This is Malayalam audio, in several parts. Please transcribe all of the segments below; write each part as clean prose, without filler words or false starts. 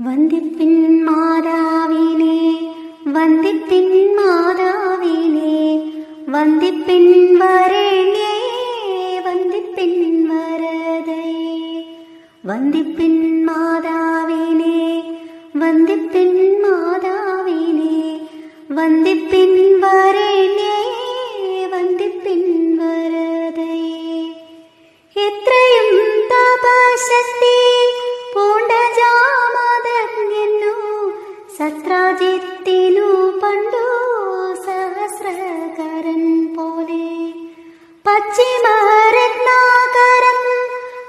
വന്ദിപ്പിൻ മാതാവിനെ, വന്ദിപ്പിൻ മാതാവിനെ, വന്ദിപ്പിൻ വരണ്യേ, വന്ദിപ്പിൻ വരദയേ. വന്ദിപ്പിൻ മാതാവിനെ, വന്ദിപ്പിൻ മാതാവിനെ, വന്ദിപ്പിൻ വരണ്യേ, വന്ദിപ്പിൻ വരദയേ. എത്രയും തപശക്തി പൂണ്ട ജാമദഗ്നു സത്രാജിത്തിനു പണ്ടു സഹസ്രകരൻ പോലെ പശ്ചിമരത്നാകരം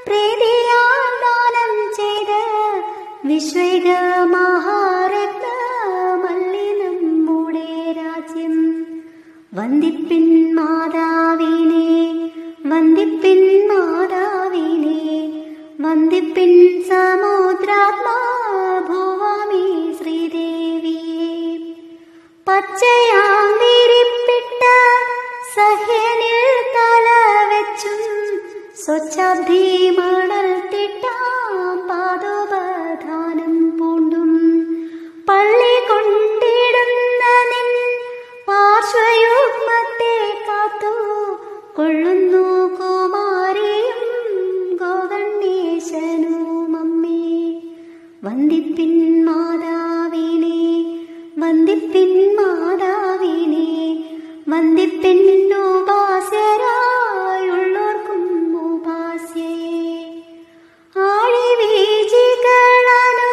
പ്രീതിയാൽ ദാനം ചെയ്ത വിശ്വൈക മഹാരത്ന മല്ലി നമ്മുടെ രാജ്യം. വന്ദിപ്പിൻ മാതാവിനെ, വന്ദിപ്പിൻ മാതാവിനെ, വന്ദിപ്പിൻ സമുദ്രാത്മാ ഭൂവാമി ശ്രീദേവിയെ. പച്ചയാം വിരിപ്പിട്ട സഹ്യനിൽ തലവെച്ചും സ്വച്ഛാബ്ദി മണൽ തിട്ടാം പാദോപധാനം പൂണ്ടും പള്ളി കൊണ്ടിടുന്ന നിൻ പാർശ്വയുഗ്മത്തെ കാത്തു കൊള്ളുന്നു കുമാരിയും ഗോകർണേശനും അമ്മേ. വന്ദിപ്പിൻ മാതാവിനെ, വന്ദിപ്പിൻ മാതാവിനെ, വന്ദിപ്പിൻ ഉപാസ്യരായുള്ളോർക്കും ഉപാസ്യയെ. ആഴിവീചികളാനോ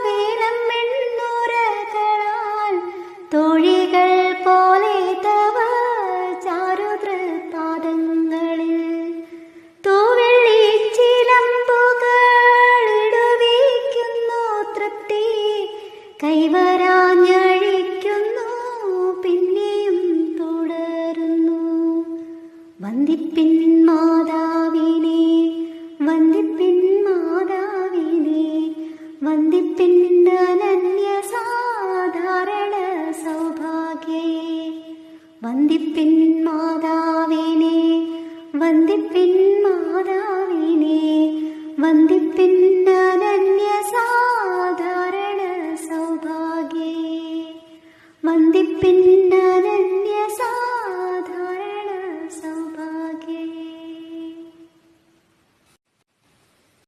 വേലം എണ്ണുരകളാൽ തോഴികൾ പോലെ തവ ചാരുതൃപാദങ്ങളിൽ തൂവെള്ളിച്ചിലമ്പുകളിടുവിക്കുന്നു തൃപ്തി കൈവരാഞ്ഞഴിക്കുന്നു പിന്നെയും തുടരുന്നു. വന്ദിപ്പിൻ മാതാവിനെ, വന്ദിപ്പിൻ മാതാവിനെ, വന്ദിപ്പിൻ അനന്യ സാധാരണ സൗഭാഗ്യയെ. വന്ദിപ്പിൻ മാതാവിനെ, വന്ദിപ്പിൻ മാതാവിനെ, വന്ദിപ്പിൻ